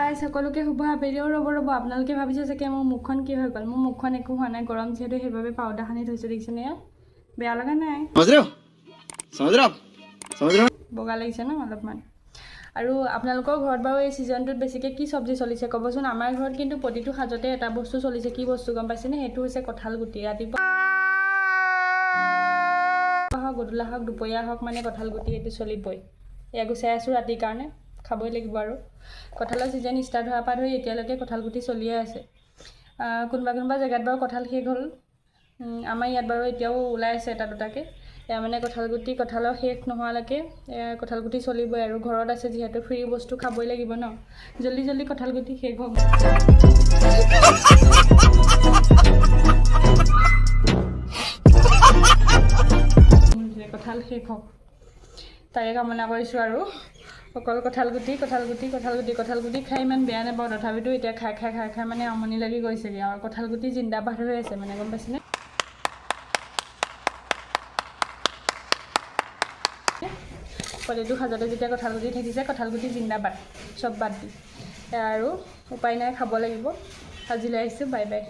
guys সকলোকে শুভ আবেলি ৰ'ব আপোনালোকে ভাবিছে চাগে মোৰ মুখখন কি হৈ গ'ল মোৰ মুখখন একো হোৱা নাই গৰম যিহেতু সেইবাবে পাউডাৰ সানি থৈছোঁ দেখিছেনে বেয়া লগা নাই বগা লাগিছে ন অলপমান আৰু আপোনালোকৰ ঘৰত বাৰু এই ছিজনটোত বেছিকৈ কি চব্জি চলিছে ক'বচোন আমাৰ ঘৰত কিন্তু প্ৰতিটো সাজতে এটা বস্তু চলিছে কি বস্তু গম পাইছেনে সেইটো হৈছে কঁঠাল গুটি ৰাতিপুৱা হওক গধূলা হওক দুপৰীয়া হওক মানে কঁঠাল গুটি এইটো চলিবই এয়া গুচাই আছোঁ ৰাতিৰ কাৰণে খাবই লাগিব আৰু কঁঠালৰ ছিজন ষ্টাৰ্ট হোৱাৰ পৰা ধৰি এতিয়ালৈকে কঁঠাল গুটি চলিয়ে আছে কোনোবা জেগাত বাৰু কঁঠাল শেষ হ'ল আমাৰ ইয়াত বাৰু এতিয়াও ওলাই আছে এটা দুটাকৈ এয়া মানে কঁঠালৰ শেষ নোহোৱালৈকে কঁঠাল গুটি চলিবই আৰু ঘৰত আছে যিহেতু ফ্ৰী বস্তু খাবই লাগিব ন জল্দি কঁঠাল গুটি শেষ হ'ব কঁঠাল শেষ হওক তাৰে কামনা কৰিছোঁ আৰু অকল কঁঠাল গুটি খাই ইমান বেয়া নাপাওঁ তথাপিতো এতিয়া খাই মানে আমনি লাগি গৈছেগৈ আৰু কঁঠাল গুটি জিন্দাবাদ হৈ আছে মানে গম পাইছেনে প্ৰতিটো সাজতে যেতিয়া কঁঠাল গুটি থাকিছে কঁঠাল গুটি জিন্দাবাদ চব বাদ দি আৰু উপায় নাই খাব লাগিব আজিলৈ আহিছোঁ বাই বাই